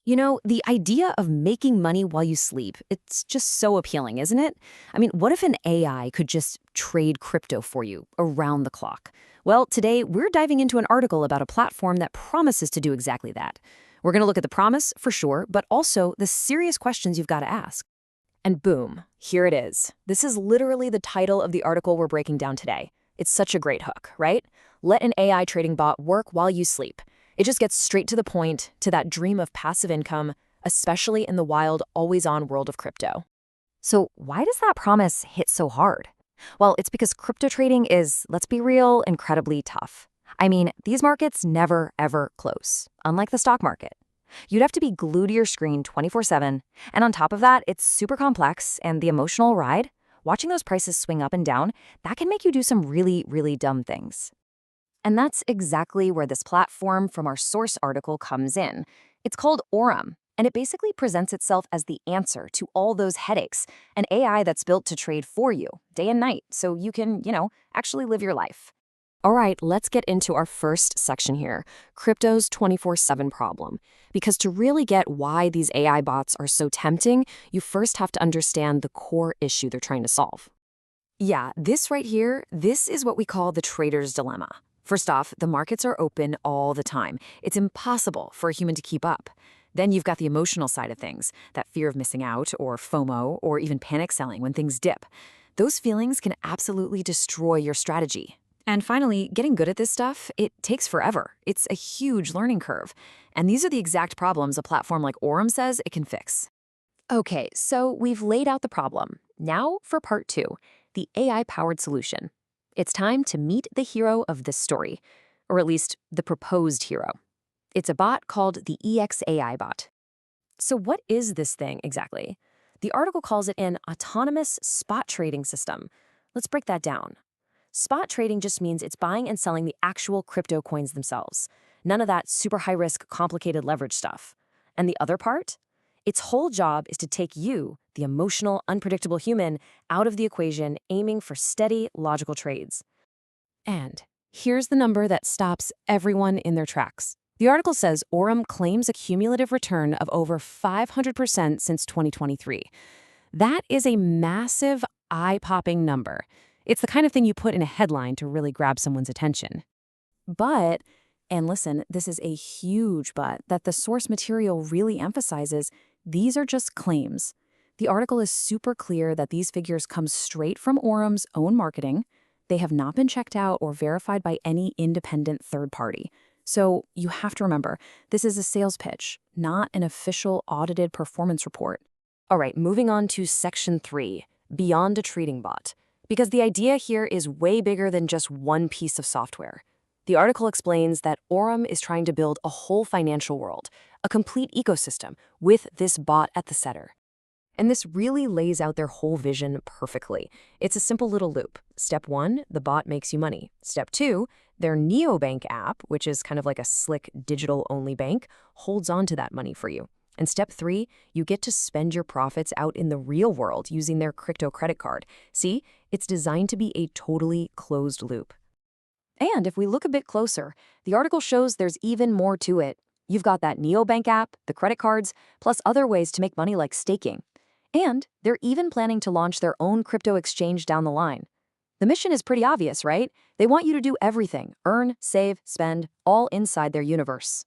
You know, the idea of making money while you sleep, it's just so appealing, isn't it? I mean, what if an AI could just trade crypto for you around the clock? Well, today we're diving into an article about a platform that promises to do exactly that. We're going to look at the promise, for sure, but also the serious questions you've got to ask. And boom, here it is. This is literally the title of the article we're breaking down today. It's such a great hook, right? Let an AI trading bot work while you sleep. It just gets straight to the point, to that dream of passive income, especially in the wild, always-on world of crypto. So why does that promise hit so hard? Well, it's because crypto trading is, let's be real, incredibly tough. I mean, these markets never, ever close, unlike the stock market. You'd have to be glued to your screen 24/7, and on top of that, it's super complex, and the emotional ride, watching those prices swing up and down, that can make you do some really, really dumb things. And that's exactly where this platform from our source article comes in. It's called Aurum, and it basically presents itself as the answer to all those headaches, an AI that's built to trade for you, day and night, so you can, actually live your life. All right, let's get into our first section here, crypto's 24/7 problem. Because to really get why these AI bots are so tempting, you first have to understand the core issue they're trying to solve. Yeah, this right here, this is what we call the trader's dilemma. First off, the markets are open all the time. It's impossible for a human to keep up. Then you've got the emotional side of things, that fear of missing out, or FOMO, or even panic selling when things dip. Those feelings can absolutely destroy your strategy. And finally, getting good at this stuff, it takes forever. It's a huge learning curve. And these are the exact problems a platform like Aurum says it can fix. Okay, so we've laid out the problem. Now for part two, the AI-powered solution. It's time to meet the hero of this story, or at least the proposed hero. It's a bot called the EX AI bot. So what is this thing exactly? The article calls it an autonomous spot trading system. Let's break that down. Spot trading just means it's buying and selling the actual crypto coins themselves. None of that super high-risk, complicated leverage stuff. And the other part? Its whole job is to take you, the emotional, unpredictable human, out of the equation, aiming for steady, logical trades. And here's the number that stops everyone in their tracks. The article says Aurum claims a cumulative return of over 500% since 2023. That is a massive, eye-popping number. It's the kind of thing you put in a headline to really grab someone's attention. But, and listen, this is a huge but that the source material really emphasizes, these are just claims. The article is super clear that these figures come straight from Aurum's own marketing. They have not been checked out or verified by any independent third party. So you have to remember, this is a sales pitch, not an official audited performance report. All right, moving on to section 3, beyond a trading bot. Because the idea here is way bigger than just one piece of software. The article explains that Aurum is trying to build a whole financial world, a complete ecosystem, with this bot at the center. And this really lays out their whole vision perfectly. It's a simple little loop. Step 1, the bot makes you money. Step 2, their neobank app, which is kind of like a slick digital-only bank, holds on to that money for you. And step 3, you get to spend your profits out in the real world using their crypto credit card. See, it's designed to be a totally closed loop. And if we look a bit closer, the article shows there's even more to it. You've got that neobank app, the credit cards, plus other ways to make money like staking. And they're even planning to launch their own crypto exchange down the line. The mission is pretty obvious, right? They want you to do everything, earn, save, spend, all inside their universe.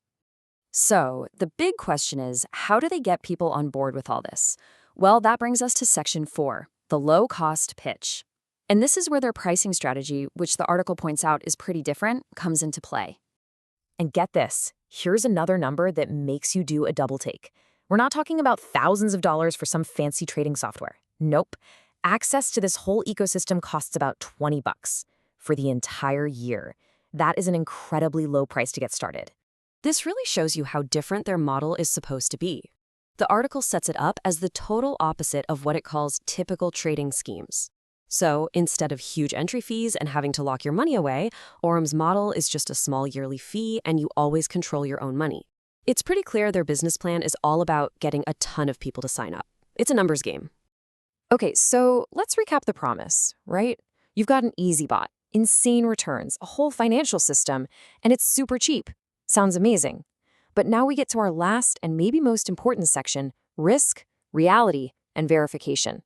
So, the big question is, how do they get people on board with all this? Well, that brings us to section 4, the low-cost pitch. And this is where their pricing strategy, which the article points out is pretty different, comes into play. And get this, here's another number that makes you do a double take. We're not talking about thousands of dollars for some fancy trading software. Nope. Access to this whole ecosystem costs about $20 for the entire year. That is an incredibly low price to get started. This really shows you how different their model is supposed to be. The article sets it up as the total opposite of what it calls typical trading schemes. So instead of huge entry fees and having to lock your money away, Aurum's model is just a small yearly fee and you always control your own money. It's pretty clear their business plan is all about getting a ton of people to sign up. It's a numbers game. Okay, so let's recap the promise, right? You've got an easy bot, insane returns, a whole financial system, and it's super cheap. Sounds amazing. But now we get to our last and maybe most important section: risk, reality, and verification.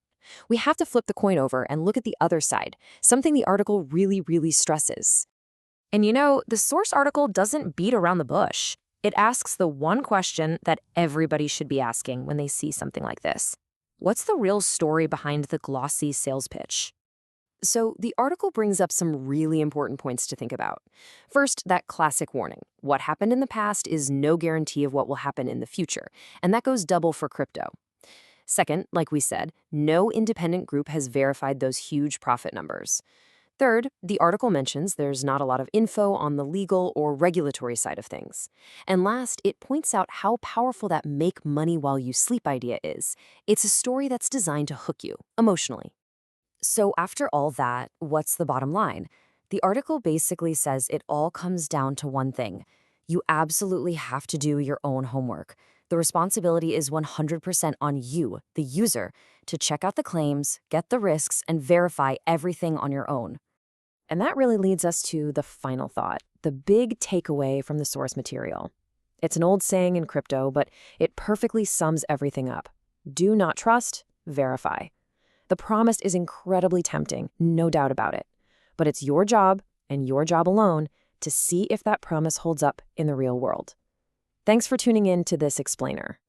We have to flip the coin over and look at the other side, something the article really stresses. And the source article doesn't beat around the bush. It asks the one question that everybody should be asking when they see something like this. What's the real story behind the glossy sales pitch? So the article brings up some really important points to think about. First, that classic warning. What happened in the past is no guarantee of what will happen in the future, and that goes double for crypto. Second, like we said, no independent group has verified those huge profit numbers. Third, the article mentions there's not a lot of info on the legal or regulatory side of things. And last, it points out how powerful that make money while you sleep idea is. It's a story that's designed to hook you emotionally. So after all that, what's the bottom line? The article basically says it all comes down to one thing. You absolutely have to do your own homework. The responsibility is 100% on you, the user, to check out the claims, get the risks, and verify everything on your own. And that really leads us to the final thought, the big takeaway from the source material. It's an old saying in crypto, but it perfectly sums everything up. Do not trust, verify. The promise is incredibly tempting, no doubt about it. But it's your job, and your job alone, to see if that promise holds up in the real world. Thanks for tuning in to this explainer.